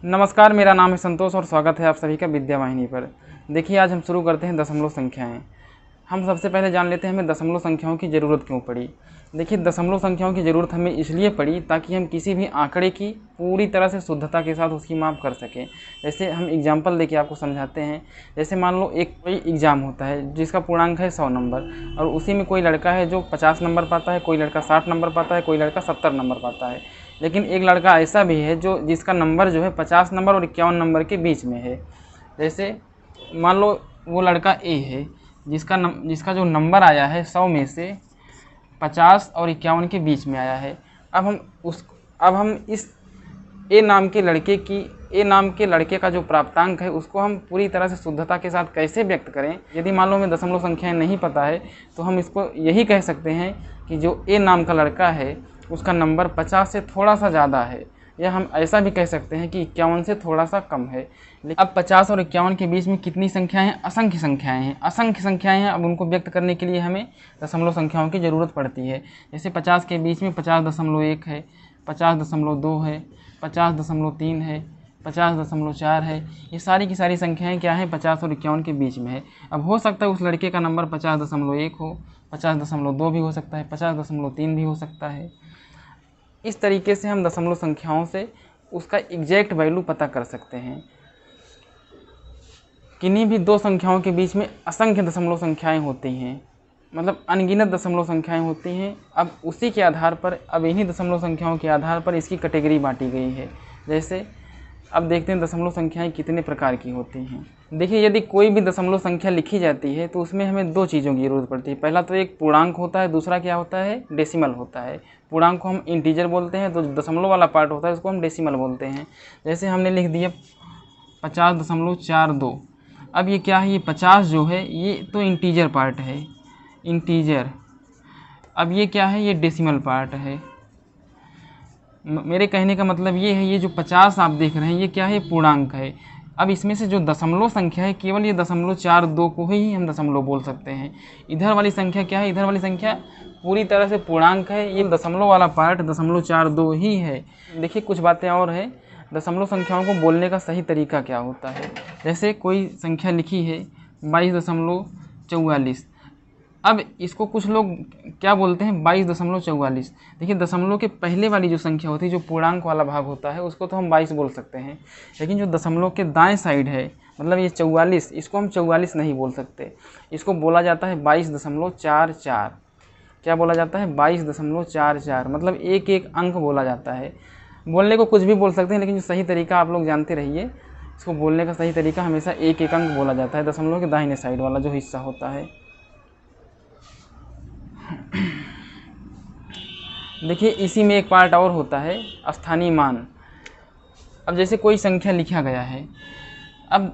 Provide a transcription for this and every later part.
नमस्कार, मेरा नाम है संतोष और स्वागत है आप सभी का विद्या वाहिनी पर। देखिए, आज हम शुरू करते हैं दशमलव संख्याएँ। हम सबसे पहले जान लेते हैं हमें दशमलव संख्याओं की ज़रूरत क्यों पड़ी। देखिए, दशमलव संख्याओं की ज़रूरत हमें इसलिए पड़ी ताकि हम किसी भी आंकड़े की पूरी तरह से शुद्धता के साथ उसकी माप कर सकें। जैसे हम एग्जाम्पल देके आपको समझाते हैं। जैसे मान लो एक कोई एग्ज़ाम होता है जिसका पूर्णांक है 100 नंबर, और उसी में कोई लड़का है जो 50 नंबर पाता है, कोई लड़का 60 नंबर पाता है, कोई लड़का 70 नंबर पाता है। लेकिन एक लड़का ऐसा भी है जिसका नंबर जो है 50 नंबर और 51 नंबर के बीच में है। जैसे मान लो वो लड़का ए है जिसका जो नंबर आया है 100 में से 50 और 51 के बीच में आया है। अब हम इस ए नाम के लड़के का जो प्राप्तांक है उसको हम पूरी तरह से शुद्धता के साथ कैसे व्यक्त करें। यदि मान लो हमें दशमलव संख्याएं नहीं पता है तो हम इसको यही कह सकते हैं कि जो ए नाम का लड़का है उसका नंबर 50 से थोड़ा सा ज़्यादा है, या हम ऐसा भी कह सकते हैं कि 51 से थोड़ा सा कम है। अब 50 और 51 के बीच में कितनी संख्याएं हैं? असंख्य संख्याएं हैं। असंख्य संख्याएं हैं। अब उनको व्यक्त करने के लिए हमें दशमलव संख्याओं की ज़रूरत पड़ती है। जैसे 50 के बीच में 50.1 है, 50.2 है, 50.3 है, 50.4 है। ये सारी की सारी संख्याएं क्या हैं? 50 और 51 के बीच में है। अब हो सकता है उस लड़के का नंबर 50.1 हो, 50.2 भी हो सकता है, 50.3 भी हो सकता है। इस तरीके से हम दशमलव संख्याओं से उसका एग्जैक्ट वैल्यू पता कर सकते हैं। किन्हीं भी दो संख्याओं के बीच में असंख्य दशमलव संख्याएं होती हैं, मतलब अनगिनत दशमलव संख्याएं होती हैं। अब उसी के आधार पर, अब इन्हीं दशमलव संख्याओं के आधार पर इसकी कैटेगरी बांटी गई है। जैसे अब देखते हैं दशमलव संख्याएं कितने प्रकार की होती हैं। देखिए, यदि कोई भी दशमलव संख्या लिखी जाती है तो उसमें हमें दो चीज़ों की ज़रूरत पड़ती है। पहला तो एक पूर्णांक होता है, दूसरा क्या होता है? डेसिमल होता है। पूर्णांक को हम इंटीजर बोलते हैं, तो दशमलव वाला पार्ट होता है उसको हम डेसिमल बोलते हैं। जैसे हमने लिख दिया 50.42। अब ये क्या है? ये 50 जो है ये तो इंटीजर पार्ट है, इंटीजर। अब ये क्या है? ये डेसिमल पार्ट है। मेरे कहने का मतलब ये है, ये जो 50 आप देख रहे हैं ये क्या है? पूर्णांक है। अब इसमें से जो दशमलव संख्या है केवल ये 0.42 को ही हम दशमलव बोल सकते हैं। इधर वाली संख्या क्या है? इधर वाली संख्या पूरी तरह से पूर्णांक है। ये दशमलव वाला पार्ट 0.42 ही है। देखिए, कुछ बातें और हैं। दशमलव संख्याओं को बोलने का सही तरीका क्या होता है। जैसे कोई संख्या लिखी है 22.44। अब इसको कुछ लोग क्या बोलते हैं? 22.44। देखिए, दशमलव के पहले वाली जो संख्या होती है, जो पूर्णांक वाला भाग होता है, उसको तो हम 22 बोल सकते हैं। लेकिन जो दशमलव के दाएं साइड है, मतलब ये 44, इसको हम 44 नहीं बोल सकते। इसको बोला जाता है 22.44। क्या बोला जाता है? 22.44, मतलब एक एक अंक बोला जाता है। बोलने को कुछ भी बोल सकते हैं, लेकिन जो सही तरीका आप लोग जानते रहिए, इसको बोलने का सही तरीका हमेशा एक एक अंक बोला जाता है, दशमलव के दाहिने साइड वाला जो हिस्सा होता है। देखिए, इसी में एक पार्ट और होता है, स्थानीय मान। अब जैसे कोई संख्या लिखा गया है, अब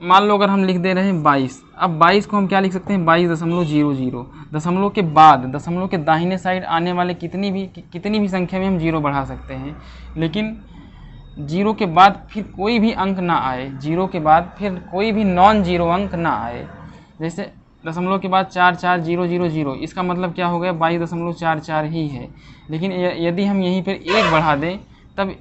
मान लो अगर हम लिख दे रहे हैं 22। अब 22 को हम क्या लिख सकते हैं? 22.00। दशमलव के बाद, दशमलव के दाहिने साइड आने वाले कितनी भी संख्या में हम जीरो बढ़ा सकते हैं, लेकिन जीरो के बाद फिर कोई भी अंक ना आए, जीरो के बाद फिर कोई भी नॉन जीरो अंक ना आए। जैसे दशमलव के बाद 44000, इसका मतलब क्या हो गया? 22.44 ही है। लेकिन यदि हम यहीं पर एक बढ़ा दें तब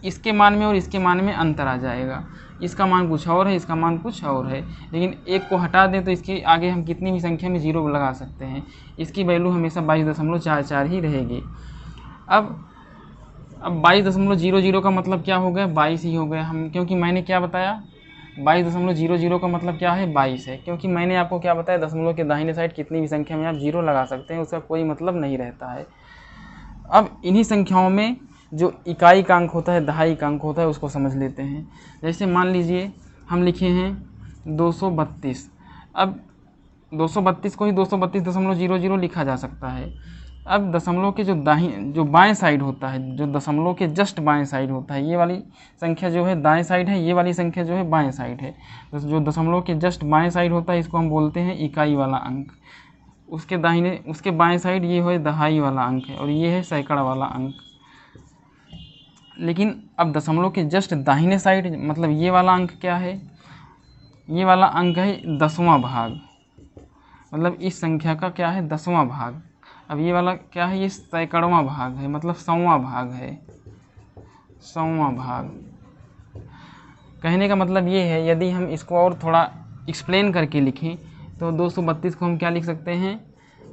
इसके मान में और इसके मान में अंतर आ जाएगा। इसका मान कुछ और है, इसका मान कुछ और है। लेकिन एक को हटा दें तो इसके आगे हम कितनी भी संख्या में जीरो लगा सकते हैं, इसकी वैल्यू हमेशा 22.44 ही रहेगी। अब 22.00 का मतलब क्या हो गया? 22 ही हो गया। हम, क्योंकि मैंने क्या बताया? 22.00 का मतलब क्या है? 22 है। क्योंकि मैंने आपको क्या बताया? दशमलव के दाहिने साइड कितनी भी संख्या में आप जीरो लगा सकते हैं, उसका कोई मतलब नहीं रहता है। अब इन्हीं संख्याओं में जो इकाई का अंक होता है, दहाई का अंक होता है, उसको समझ लेते हैं। जैसे मान लीजिए हम लिखे हैं 232। अब 232 को ही 232.00 लिखा जा सकता है। अब दशमलव के जो बाएं साइड होता है, जो दशमलव के जस्ट बाएं साइड होता है, ये वाली संख्या जो है दाएं साइड है, ये वाली संख्या जो है बाएं साइड है। तो जो दशमलव के जस्ट बाएं साइड होता है इसको हम बोलते हैं इकाई वाला अंक। उसके बाएं साइड ये है दहाई वाला अंक है, और ये है सैकड़ा वाला अंक। लेकिन अब दशमलव के जस्ट दाहिने साइड, मतलब ये वाला अंक क्या है? ये वाला अंक है 10वां भाग, मतलब इस संख्या का क्या है? 10वां भाग। अब ये वाला क्या है? ये सैकड़वां भाग है, मतलब 100वां भाग है, 100वां भाग। कहने का मतलब ये है, यदि हम इसको और थोड़ा एक्सप्लेन करके लिखें तो 232 को हम क्या लिख सकते हैं,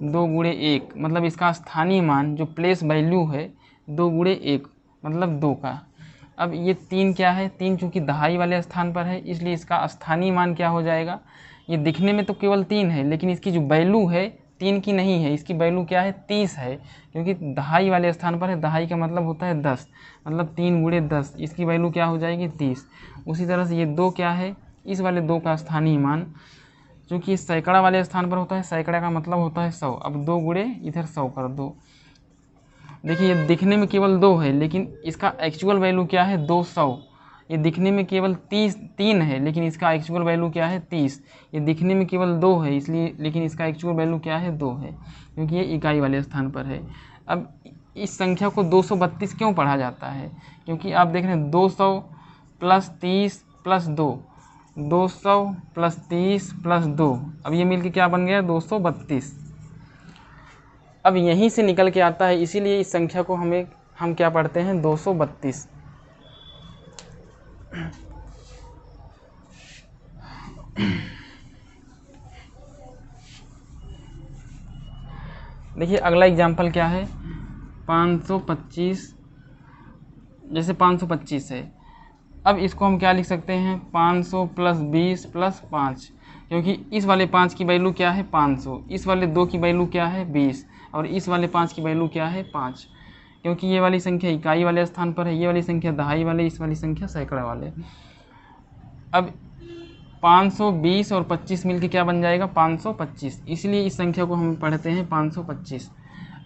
2 गुणे 1, मतलब इसका स्थानीय मान जो प्लेस वैल्यू है 2 गुणे 1 मतलब 2 का। अब ये 3 क्या है, 3 चूँकि दहाई वाले स्थान पर है इसलिए इसका स्थानीय मान क्या हो जाएगा, ये दिखने में तो केवल 3 है लेकिन इसकी जो वैल्यू है 3 की नहीं है, इसकी वैल्यू क्या है 30 है, क्योंकि दहाई वाले स्थान पर है। दहाई का मतलब होता है 10, मतलब 3 गुणे 10, इसकी वैल्यू क्या हो जाएगी 30। उसी तरह से ये 2 क्या है, इस वाले 2 का स्थानीय मान, क्योंकि इस सैकड़ा वाले स्थान पर होता है, सैकड़ा का मतलब होता है 100। अब 2 गुणे इधर 100 कर दो। देखिए ये दिखने में केवल 2 है लेकिन इसका एक्चुअल वैल्यू क्या है 200। ये दिखने में केवल 3 है लेकिन इसका एक्चुअल वैल्यू क्या है 30। ये दिखने में केवल 2 है इसलिए, लेकिन इसका एक्चुअल वैल्यू क्या है 2 है, क्योंकि ये इकाई वाले स्थान पर है। अब इस संख्या को 232 क्यों पढ़ा जाता है, क्योंकि आप देख रहे हैं 200 प्लस 30 प्लस 2, 200 प्लस 30 प्लस 2, अब ये मिलके क्या बन गया 232। अब यहीं से निकल के आता है, इसीलिए इस संख्या को हम क्या पढ़ते हैं 232। देखिए अगला एग्जाम्पल क्या है, 525, जैसे 525 है। अब इसको हम क्या लिख सकते हैं 500 प्लस 20 प्लस 5, क्योंकि इस वाले 5 की वैल्यू क्या है 500, इस वाले 2 की वैल्यू क्या है 20 और इस वाले 5 की वैल्यू क्या है 5, क्योंकि ये वाली संख्या इकाई वाले स्थान पर है, ये वाली संख्या दहाई वाले, इस वाली संख्या सैकड़ा वाले। अब 520 और 25 मिलके क्या बन जाएगा 525, इसलिए इस संख्या को हम पढ़ते हैं 525।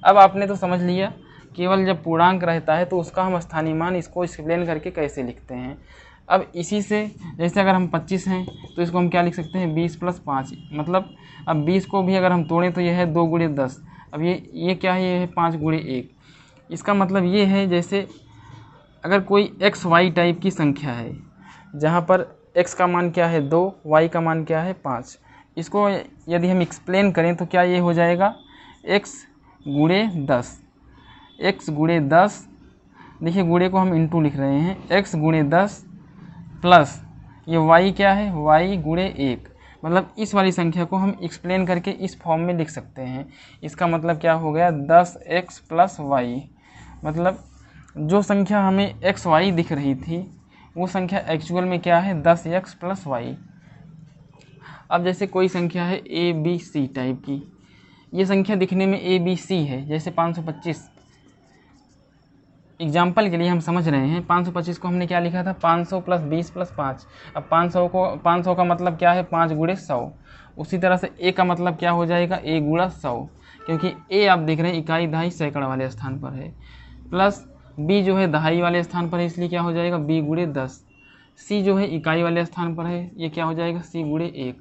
अब आपने तो समझ लिया, केवल जब पूर्णांक रहता है तो उसका हम स्थानीय मान इसको एक्सप्लेन करके कैसे लिखते हैं। अब इसी से जैसे अगर हम 25 हैं तो इसको हम क्या लिख सकते हैं 20 प्लस 5, मतलब अब 20 को भी अगर हम तोड़ें तो यह है 2 गुणे 10। अब ये क्या है, ये है 5 गुणे 1। इसका मतलब ये है, जैसे अगर कोई एक्स वाई टाइप की संख्या है जहाँ पर x का मान क्या है 2, y का मान क्या है 5, इसको यदि हम एक्सप्लेन करें तो क्या ये हो जाएगा x गुणे 10, x गुणे 10, देखिए गुणे को हम इंटू लिख रहे हैं, x गुणे 10 प्लस ये y क्या है y गुणे 1, मतलब इस वाली संख्या को हम एक्सप्लेन करके इस फॉर्म में लिख सकते हैं। इसका मतलब क्या हो गया 10x प्लस y, मतलब जो संख्या हमें एक्स वाई दिख रही थी वो संख्या एक्चुअल में क्या है 10x प्लस वाई। अब जैसे कोई संख्या है ए बी सी टाइप की, ये संख्या दिखने में ए बी सी है, जैसे 525 एग्जाम्पल के लिए हम समझ रहे हैं। 525 को हमने क्या लिखा था 500 प्लस 20 प्लस 5। अब 500 का मतलब क्या है 5 गुणे 100। उसी तरह से ए का मतलब क्या हो जाएगा ए गुणा 100, क्योंकि ए आप देख रहे हैं इकाई दहाई सैकड़ा वाले स्थान पर है, प्लस बी जो है दहाई वाले स्थान पर है इसलिए क्या हो जाएगा बी गुणे 10, सी जो है इकाई वाले स्थान पर है ये क्या हो जाएगा सी गुणे 1।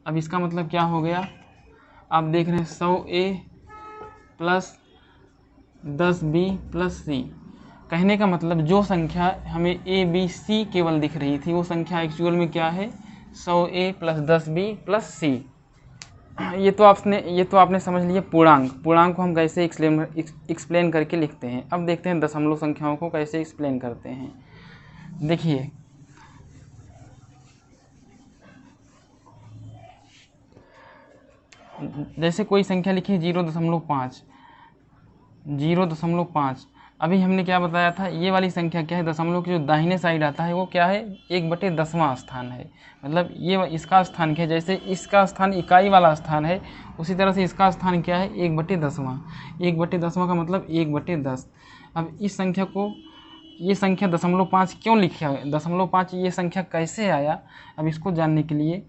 अब इसका मतलब क्या हो गया, आप देख रहे हैं 100a प्लस 10b प्लस सी। कहने का मतलब जो संख्या हमें ए बी सी केवल दिख रही थी वो संख्या एक्चुअल में क्या है 100a प्लस 10b प्लस सी। ये तो आपने समझ लिया पूर्णांक को हम कैसे एक्सप्लेन करके लिखते हैं। अब देखते हैं दशमलव संख्याओं को कैसे एक्सप्लेन करते हैं। देखिए जैसे कोई संख्या लिखी 0.5, अभी हमने क्या बताया था, ये वाली संख्या क्या है दशमलव की जो दाहिने साइड आता है वो क्या है 1/10वां स्थान है, मतलब ये इसका स्थान क्या है, जैसे इसका स्थान इकाई वाला स्थान है उसी तरह से इसका स्थान क्या है 1/10वां। 1/10वां का मतलब 1/10। अब इस संख्या को, ये संख्या 0.5 क्यों लिखा है, 0.5 ये संख्या कैसे आया, अब इसको जानने के लिए,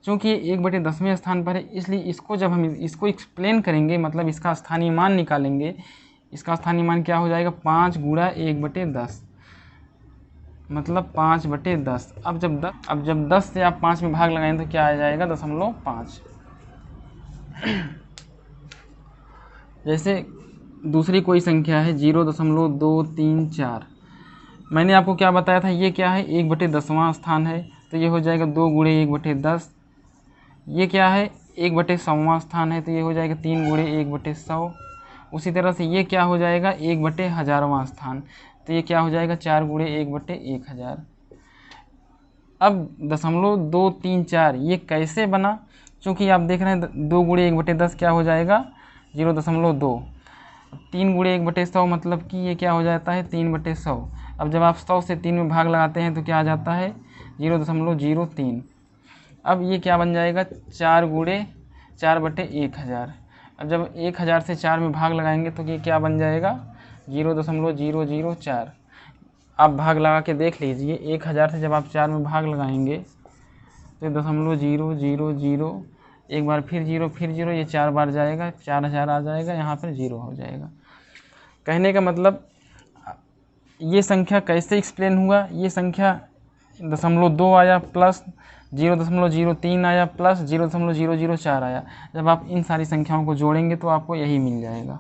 चूँकि ये 1/10वें स्थान पर है इसलिए इसको जब हम इसको एक्सप्लेन करेंगे मतलब इसका स्थानीय मान निकालेंगे, इसका स्थानीय मान क्या हो जाएगा 5 गुणा 1/10, मतलब 5/10। अब जब 10 से आप 5 में भाग लगाएं तो क्या आ जाएगा 0.5। जैसे दूसरी कोई संख्या है 0.234, मैंने आपको क्या बताया था ये क्या है 1/10वां स्थान है तो ये हो जाएगा 2 गुणे 1/10। ये क्या है 1/100वां स्थान है तो ये हो जाएगा 3 गुणे 1/100। उसी तरह से ये क्या हो जाएगा 1/1000वां स्थान तो ये क्या हो जाएगा 4 गुणे 1/1000। अब 0.234 ये कैसे बना, चूँकि आप देख रहे हैं 2 गुणे 1/10 क्या हो जाएगा 0.2, 3 गुणे 1/100 मतलब कि ये क्या हो जाता है 3/100। अब जब आप 100 से 3 में भाग लगाते हैं तो क्या आ जाता है 0.03। अब ये क्या बन जाएगा 4 गुणे 4/1000। अब जब 1000 से 4 में भाग लगाएंगे तो ये क्या बन जाएगा 0.004। आप भाग लगा के देख लीजिए, 1000 से जब आप 4 में भाग लगाएंगे तो 0.000, एक बार फिर 0 फिर 0, ये 4 बार जाएगा, 4000 आ जाएगा, यहाँ पर 0 हो जाएगा। कहने का मतलब ये संख्या कैसे एक्सप्लेन हुआ, ये संख्या 0.2 आया प्लस 0.03 आया प्लस 0.004 आया। जब आप इन सारी संख्याओं को जोड़ेंगे तो आपको यही मिल जाएगा।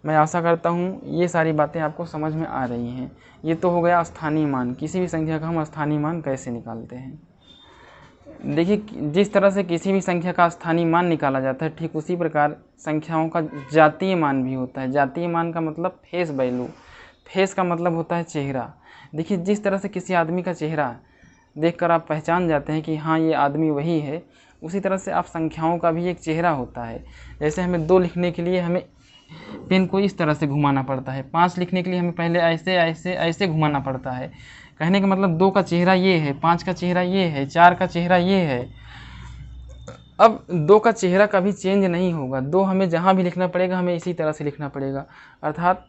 मैं आशा करता हूँ ये सारी बातें आपको समझ में आ रही हैं। ये तो हो गया स्थानीय मान, किसी भी संख्या का हम स्थानीय मान कैसे निकालते हैं। देखिए, जिस तरह से किसी भी संख्या का स्थानीय मान निकाला जाता है, ठीक उसी प्रकार संख्याओं का जातीय मान भी होता है। जातीय मान का मतलब फेस वैल्यू, फेस का मतलब होता है चेहरा। देखिए, जिस तरह से किसी आदमी का चेहरा देखकर आप पहचान जाते हैं कि हाँ ये आदमी वही है, उसी तरह से आप संख्याओं का भी एक चेहरा होता है। जैसे हमें 2 लिखने के लिए हमें पेन को इस तरह से घुमाना पड़ता है, 5 लिखने के लिए हमें पहले ऐसे ऐसे ऐसे घुमाना पड़ता है। कहने का मतलब 2 का चेहरा ये है, 5 का चेहरा ये है, 4 का चेहरा ये है। अब 2 का चेहरा कभी चेंज नहीं होगा, 2 हमें जहाँ भी लिखना पड़ेगा हमें इसी तरह से लिखना पड़ेगा। अर्थात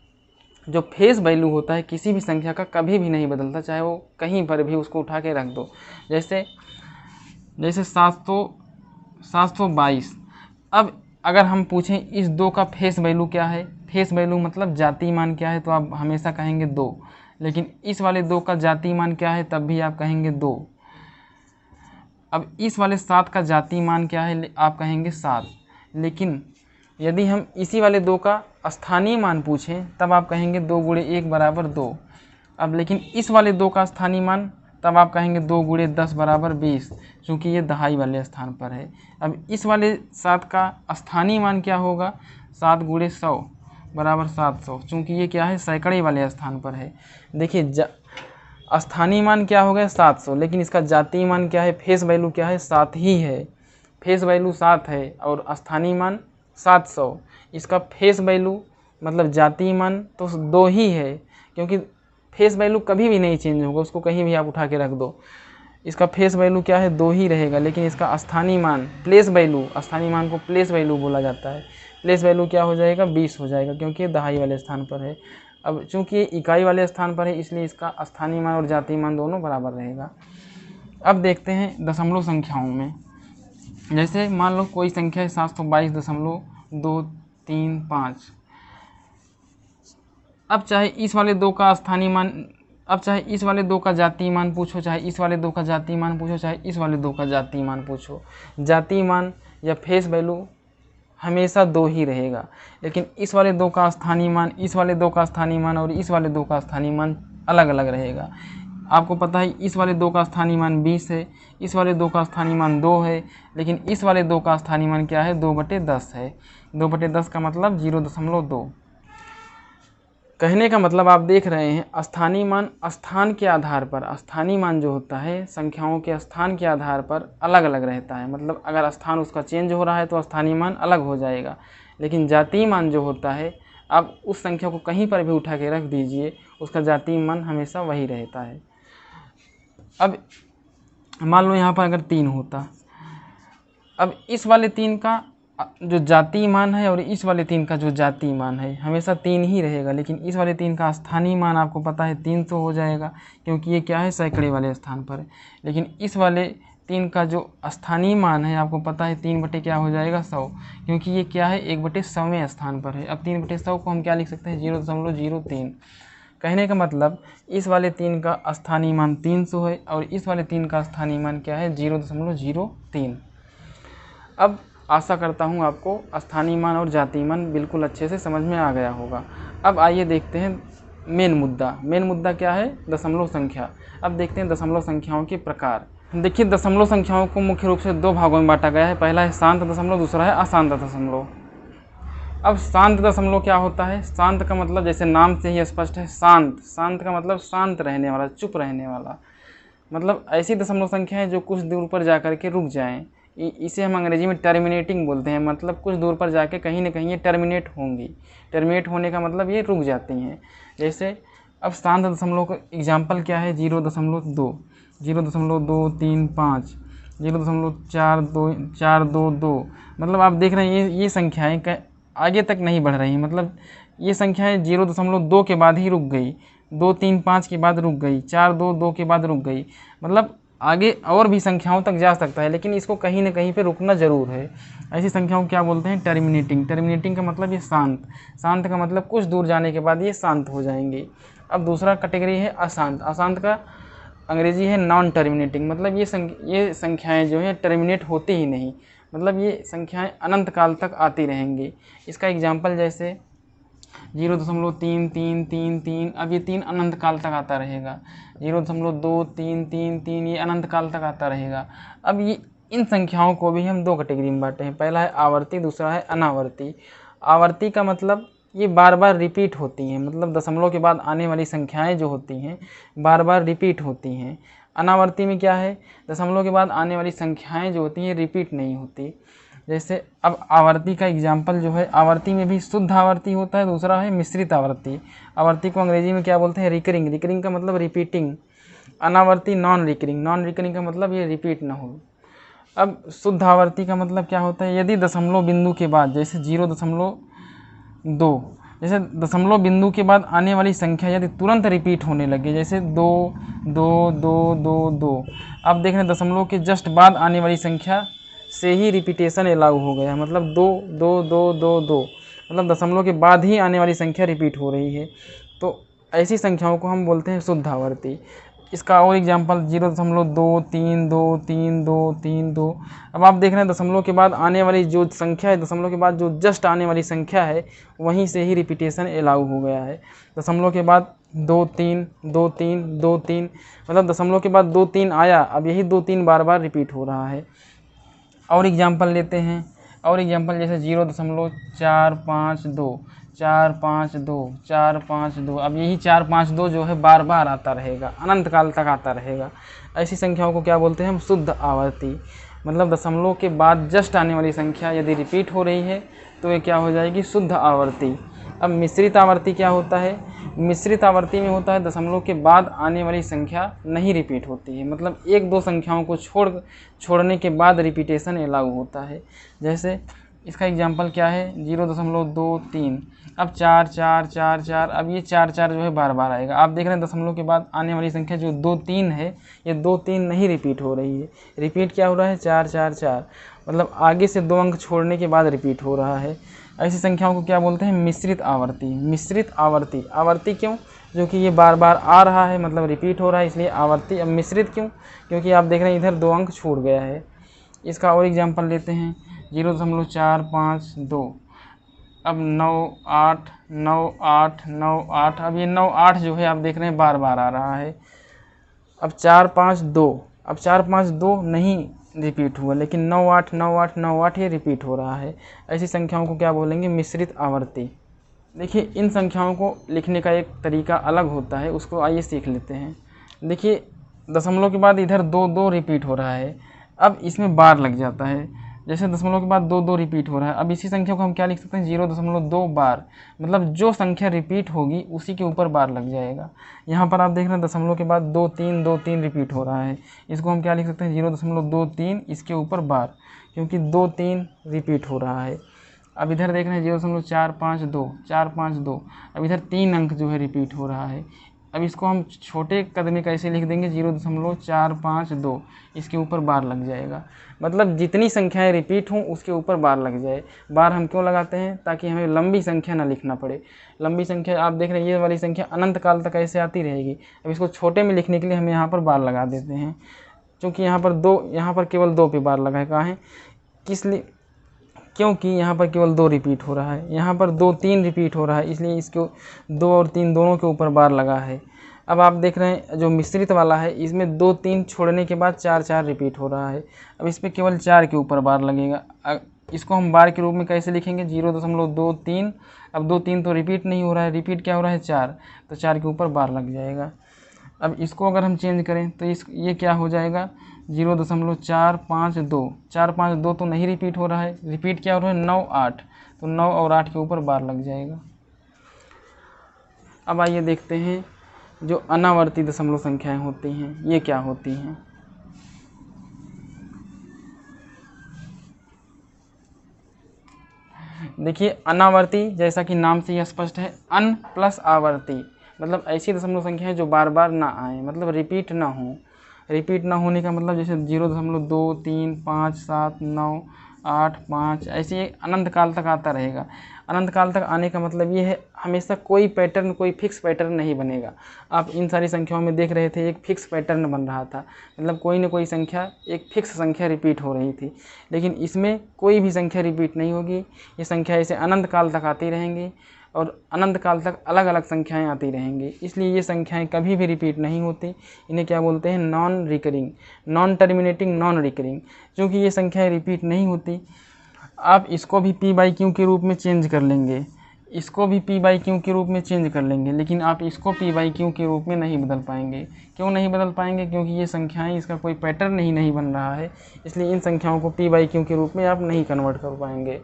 जो फेस वैल्यू होता है किसी भी संख्या का कभी भी नहीं बदलता, चाहे वो कहीं पर भी उसको उठा के रख दो। जैसे 722। अब अगर हम पूछें इस 2 का फेस वैल्यू क्या है, फेस वैल्यू मतलब जातीय मान क्या है, तो आप हमेशा कहेंगे 2। लेकिन इस वाले 2 का जातीय मान क्या है, तब भी आप कहेंगे 2। अब इस वाले 7 का जातीय मान क्या है, आप कहेंगे 7। लेकिन यदि हम इसी वाले 2 का स्थानीय मान पूछें तब आप कहेंगे 2 गुणे 1 बराबर 2। अब लेकिन इस वाले 2 का स्थानीय मान तब आप कहेंगे 2 गुणे 10 बराबर 20, क्योंकि ये दहाई वाले स्थान पर है। अब इस वाले 7 का स्थानीय मान क्या होगा, 7 गुणे 100 बराबर 700, चूँकि ये क्या है सैकड़े वाले स्थान पर है। देखिए, स्थानीय मान क्या हो गया 700, लेकिन इसका जातीय मान क्या है, फेस वैल्यू क्या है 7 ही है। फेस वैल्यू 7 है और स्थानीय मान 700। इसका फेस वैल्यू मतलब जातीय मान तो 2 ही है, क्योंकि फेस वैल्यू कभी भी नहीं चेंज होगा, उसको कहीं भी आप उठा के रख दो, इसका फेस वैल्यू क्या है 2 ही रहेगा। लेकिन इसका स्थानीय मान प्लेस वैल्यू, स्थानीय मान को प्लेस वैल्यू बोला जाता है। प्लेस वैल्यू क्या हो जाएगा 20 हो जाएगा, क्योंकि ये दहाई वाले स्थान पर है। अब चूँकि ये इकाई वाले स्थान पर है इसलिए इसका स्थानीय मान और जातीय मान दोनों बराबर रहेगा। अब देखते हैं दशमलव संख्याओं में। जैसे मान लो कोई संख्या है 722.235। अब चाहे इस वाले 2 का स्थानीय मान, अब चाहे इस वाले 2 का जातीय मान पूछो, चाहे इस वाले 2 का जातीय मान पूछो, चाहे इस वाले 2 का जातीय मान पूछो, जातीय मान या फेस वैल्यू हमेशा 2 ही रहेगा। लेकिन इस वाले 2 का स्थानीय मान, इस वाले 2 का स्थानीय मान और इस वाले 2 का स्थानीय मान अलग अलग रहेगा। आपको पता है इस वाले 2 का स्थानीय मान 20 है, इस वाले 2 का स्थानीय मान 2 है, लेकिन इस वाले 2 का स्थानीय मान क्या है 2/10 है। 2/10 का मतलब 0.2। कहने का मतलब आप देख रहे हैं स्थानीय मान स्थान के आधार पर, स्थानीय मान जो होता है संख्याओं के स्थान के आधार पर अलग अलग रहता है। मतलब अगर स्थान उसका चेंज हो रहा है तो स्थानीय मान अलग हो जाएगा। लेकिन जातीय मान जो होता है, आप उस संख्या को कहीं पर भी उठा के रख दीजिए, उसका जातीय मान हमेशा वही रहता है। अब मान लो यहाँ पर अगर 3 होता, अब इस वाले 3 का जो जातीय मान है और इस वाले 3 का जो जातीय मान है हमेशा 3 ही रहेगा। लेकिन इस वाले 3 का स्थानीय मान आपको पता है 300 हो जाएगा, क्योंकि ये क्या है सैकड़े वाले स्थान पर है। लेकिन इस वाले 3 का जो स्थानीय मान है आपको पता है 3 क्या हो जाएगा 100, क्योंकि ये क्या है 1/100वें स्थान पर है। अब 3/100 को हम क्या लिख सकते हैं 0.03। कहने का मतलब इस वाले 3 का स्थानीय मान 300 है और इस वाले 3 का स्थानीय मान क्या है 0.03। अब आशा करता हूँ आपको स्थानीय मान और जातीय मान बिल्कुल अच्छे से समझ में आ गया होगा। अब आइए देखते हैं मेन मुद्दा। मेन मुद्दा क्या है, दशमलव संख्या। अब देखते हैं दशमलव संख्याओं के प्रकार। देखिए, दशमलव संख्याओं को मुख्य रूप से 2 भागों में बांटा गया है। पहला है शांत दशमलव, दूसरा है अशांत दशमलव। अब शांत दशमलव क्या होता है, शांत का मतलब जैसे नाम से ही स्पष्ट है शांत। शांत का मतलब शांत रहने वाला, चुप रहने वाला। मतलब ऐसी दशमलव संख्या है जो कुछ दूर पर जा कर के रुक जाएँ। इसे हम अंग्रेजी में टर्मिनेटिंग बोलते हैं, मतलब कुछ दूर पर जाके कहीं न कहीं ये टर्मिनेट होंगी। टर्मिनेट होने का मतलब ये रुक जाती हैं। जैसे अब शांत दशमलव का एग्जाम्पल क्या है, 0.2, 0.235, 0.4222। मतलब आप देख रहे हैं ये संख्याएँ आगे तक नहीं बढ़ रही, मतलब ये संख्याएँ 0.2 के बाद ही रुक गई, 235 के बाद रुक गई, 422 के बाद रुक गई। मतलब आगे और भी संख्याओं तक जा सकता है, लेकिन इसको कहीं न कहीं पे रुकना ज़रूर है। ऐसी संख्याओं को क्या बोलते हैं, टर्मिनेटिंग। टर्मिनेटिंग का मतलब ये शांत। शांत का मतलब कुछ दूर जाने के बाद ये शांत हो जाएंगे। अब दूसरा कैटेगरी है अशांत। अशांत का अंग्रेजी है नॉन टर्मिनेटिंग, मतलब ये संख्याएँ जो हैं टर्मिनेट होती ही नहीं, मतलब ये संख्याएँ अनंत काल तक आती रहेंगी। इसका एग्जाम्पल जैसे 0.3333, अब ये 3 अनंत काल तक आता रहेगा। 0.2333, ये अनंत काल तक आता रहेगा। अब ये इन संख्याओं को भी हम 2 कैटेगरी में बांटे हैं, पहला है आवर्ती, दूसरा है अनावर्ती। आवर्ती का मतलब ये बार बार रिपीट होती हैं, मतलब दशमलव के बाद आने वाली संख्याएँ जो होती हैं बार बार रिपीट होती हैं। अनावर्ती में क्या है, दशमलव के बाद आने वाली संख्याएँ जो होती हैं रिपीट नहीं होती। जैसे अब आवर्ती का एग्जाम्पल जो है, आवर्ती में भी शुद्ध आवर्ती होता है, दूसरा है मिश्रित आवर्ती। आवर्ती को अंग्रेजी में क्या बोलते हैं, रिकरिंग। रिकरिंग का मतलब रिपीटिंग। अनावर्ती नॉन रिकरिंग। नॉन रिकरिंग का मतलब ये रिपीट ना हो। अब शुद्ध आवर्ती का मतलब क्या होता है, यदि दशमलव बिंदु के बाद जैसे 0.2, जैसे दशमलव बिंदु के बाद आने वाली संख्या यदि तुरंत रिपीट होने लगे, जैसे 2 2 2 2 2, अब देख रहे हैं दशमलव के जस्ट बाद आने वाली संख्या से ही रिपीटेशन अलाउ हो गया, मतलब 2 2 2 2 2, मतलब दशमलव के बाद ही आने वाली संख्या रिपीट हो रही है। तो ऐसी संख्याओं को हम बोलते हैं शुद्ध आवर्ती। इसका और एग्जांपल 0.23232332। अब आप देख रहे हैं दशमलव के बाद आने वाली जो संख्या है, दशमलव के बाद जो जस्ट आने वाली संख्या है वहीं से ही रिपीटेशन अलाउ हो गया है। दशमलव के बाद 2 3 2 3 2 3, मतलब दशमलव के बाद 2 3 आया, अब यही 2 3 बार बार रिपीट हो रहा है। और एग्जांपल लेते हैं, और एग्जांपल जैसे 0.452 452 452, अब यही 452 जो है बार बार आता रहेगा, अनंत काल तक आता रहेगा। ऐसी संख्याओं को क्या बोलते हैं हम, शुद्ध आवर्ती। मतलब दशमलव के बाद जस्ट आने वाली संख्या यदि रिपीट हो रही है तो ये क्या हो जाएगी, शुद्ध आवर्ती। अब मिश्रित आवर्ती क्या होता है, मिश्रित आवर्ती में होता है दशमलव के बाद आने वाली संख्या नहीं रिपीट होती है, मतलब 1-2 संख्याओं को छोड़ने के बाद रिपीटेशन अलाउ होता है। जैसे इसका एग्जांपल क्या है, 0.23, अब 4 4 4 4, अब ये 4 4 जो है बार बार आएगा। आप देख रहे हैं दशमलव के बाद आने वाली संख्या जो 2 3 है, ये 2 3 नहीं रिपीट हो रही है। रिपीट क्या हो रहा है, 4 4 4, मतलब आगे से 2 अंक छोड़ने के बाद रिपीट हो रहा है। ऐसी संख्याओं को क्या बोलते हैं, मिश्रित आवर्ती। मिश्रित आवर्ती, आवर्ती क्यों, जो कि ये बार बार आ रहा है, मतलब रिपीट हो रहा है, इसलिए आवर्ती। अब मिश्रित क्यों, क्योंकि आप देख रहे हैं इधर 2 अंक छूट गया है। इसका और एग्जांपल लेते हैं, 0.452, अब 9 8 9 8 9 8, अब ये 9 8 जो है आप देख रहे हैं बार बार आ रहा है। अब 4 5 2, अब 4 5 2 नहीं रिपीट हुआ, लेकिन 9 8 9 8 9 8 ये रिपीट हो रहा है। ऐसी संख्याओं को क्या बोलेंगे, मिश्रित आवर्ती। देखिए इन संख्याओं को लिखने का एक तरीका अलग होता है, उसको आइए सीख लेते हैं। देखिए दशमलव के बाद इधर 2 2 रिपीट हो रहा है, अब इसमें बार लग जाता है। जैसे दशमलव के बाद 2 2 रिपीट हो रहा है, अब इसी संख्या को हम क्या लिख सकते हैं, 0.2 बार, मतलब जो संख्या रिपीट होगी उसी के ऊपर बार लग जाएगा। यहाँ पर आप देख रहे हैं दशमलव के बाद 2 3 2 3 रिपीट हो रहा है, इसको हम क्या लिख सकते हैं, 0.23, इसके ऊपर बार, क्योंकि 2 3 रिपीट हो रहा है। अब इधर देख रहे हैं 0.452 452, अब इधर 3 अंक जो है रिपीट हो रहा है। अब इसको हम छोटे कद में कैसे लिख देंगे, 0.452, इसके ऊपर बार लग जाएगा। मतलब जितनी संख्याएं रिपीट हों उसके ऊपर बार लग जाए। बार हम क्यों लगाते हैं, ताकि हमें लंबी संख्या ना लिखना पड़े। लंबी संख्या आप देख रहे हैं ये वाली संख्या अनंत काल तक ऐसे आती रहेगी। अब इसको छोटे में लिखने के लिए हम यहाँ पर बार लगा देते हैं, क्योंकि यहाँ पर केवल 2 पे बार लगा है। कहाँ है, किस लिए, क्योंकि यहाँ पर केवल 2 रिपीट हो रहा है, यहाँ पर 2 3 रिपीट हो रहा है, इसलिए इसको 2 और 3 दोनों के ऊपर बार लगा है। अब आप देख रहे हैं जो मिश्रित वाला है इसमें 2 3 छोड़ने के बाद 4 4 रिपीट हो रहा है, अब इस पर केवल 4 के ऊपर बार लगेगा। इसको हम बार के रूप में कैसे लिखेंगे, 0.23, अब 2 3 तो रिपीट नहीं हो रहा है, रिपीट क्या हो रहा है 4, तो 4 के ऊपर बार लग जाएगा। अब इसको अगर हम चेंज करें तो ये क्या हो जाएगा 0.452। 452 तो नहीं रिपीट हो रहा है, रिपीट क्या हो रहा है 9 8, तो 9 और 8 के ऊपर बार लग जाएगा। अब आइए देखते हैं जो अनावर्ती दशमलव संख्याएं होती हैं ये क्या होती हैं। देखिए अनावर्ती जैसा कि नाम से यह स्पष्ट है, अन प्लस आवर्ती, मतलब ऐसी दशमलव संख्या है जो बार बार ना आए, मतलब रिपीट ना हो। रिपीट ना होने का मतलब जैसे 0.2 3 5 7 9 8 5 ऐसे अनंत काल तक आता रहेगा। अनंत काल तक आने का मतलब ये है हमेशा कोई पैटर्न, कोई फिक्स पैटर्न नहीं बनेगा। आप इन सारी संख्याओं में देख रहे थे एक फिक्स पैटर्न बन रहा था, मतलब कोई ना कोई संख्या, एक फिक्स संख्या रिपीट हो रही थी। लेकिन इसमें कोई भी संख्या रिपीट नहीं होगी, ये संख्या ऐसे अनंत काल तक आती रहेंगी और अनंत काल तक अलग अलग संख्याएं आती रहेंगी। इसलिए ये संख्याएं कभी भी रिपीट नहीं होती। इन्हें क्या बोलते हैं non recurring, non terminating, non recurring. क्योंकि ये संख्याएं रिपीट नहीं होती, आप इसको भी p/q के रूप में चेंज कर लेंगे, इसको भी p/q के रूप में चेंज कर लेंगे, लेकिन आप इसको p/q के रूप में नहीं बदल पाएंगे। क्यों नहीं बदल पाएंगे? क्योंकि ये संख्याएं, इसका कोई पैटर्न ही नहीं बन रहा है, इसलिए इन संख्याओं को p/q के रूप में आप नहीं कन्वर्ट कर पाएंगे।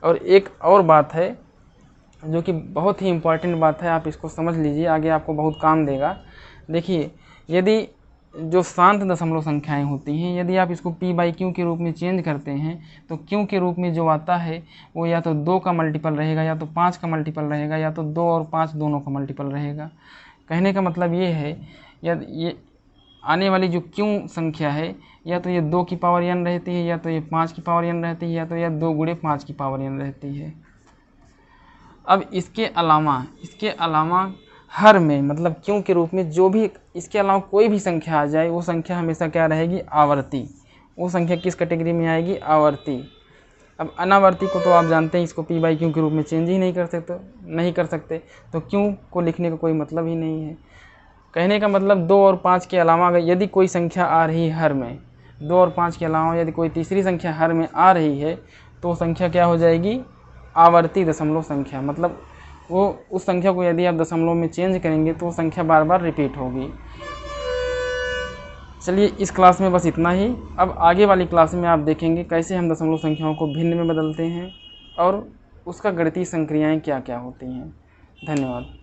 और एक और बात है जो कि बहुत ही इम्पॉर्टेंट बात है, आप इसको समझ लीजिए, आगे आपको बहुत काम देगा। देखिए यदि जो शांत दशमलव संख्याएं होती हैं, यदि आप इसको p/q के रूप में चेंज करते हैं तो q के रूप में जो आता है वो या तो 2 का मल्टीपल रहेगा, या तो 5 का मल्टीपल रहेगा, या तो 2 और 5 दोनों का मल्टीपल रहेगा। कहने का मतलब ये है ये आने वाली जो q संख्या है या तो ये 2 की पावर n रहती है, या तो ये 5 की पावर n रहती है, या तो यह 2 गुणे 5 की पावर n रहती है। अब इसके अलावा हर में, मतलब क्यों के रूप में जो भी इसके अलावा कोई भी संख्या आ जाए वो संख्या हमेशा क्या रहेगी आवर्ती। वो संख्या किस कैटेगरी में आएगी? आवर्ती। अब अनावर्ती को तो आप जानते हैं, इसको p/q के रूप में चेंज ही नहीं कर सकते, तो क्यों को लिखने का कोई मतलब ही नहीं है। कहने का मतलब 2 और 5 के अलावा अगर यदि कोई संख्या आ रही है हर में, 2 और 5 के अलावा यदि कोई तीसरी संख्या हर में आ रही है तो संख्या क्या हो जाएगी? आवर्ती दशमलव संख्या। मतलब वो उस संख्या को यदि आप दशमलव में चेंज करेंगे तो वो संख्या बार बार रिपीट होगी। चलिए इस क्लास में बस इतना ही। अब आगे वाली क्लास में आप देखेंगे कैसे हम दशमलव संख्याओं को भिन्न में बदलते हैं और उसका गणितीय संक्रियाएं क्या क्या होती हैं। धन्यवाद।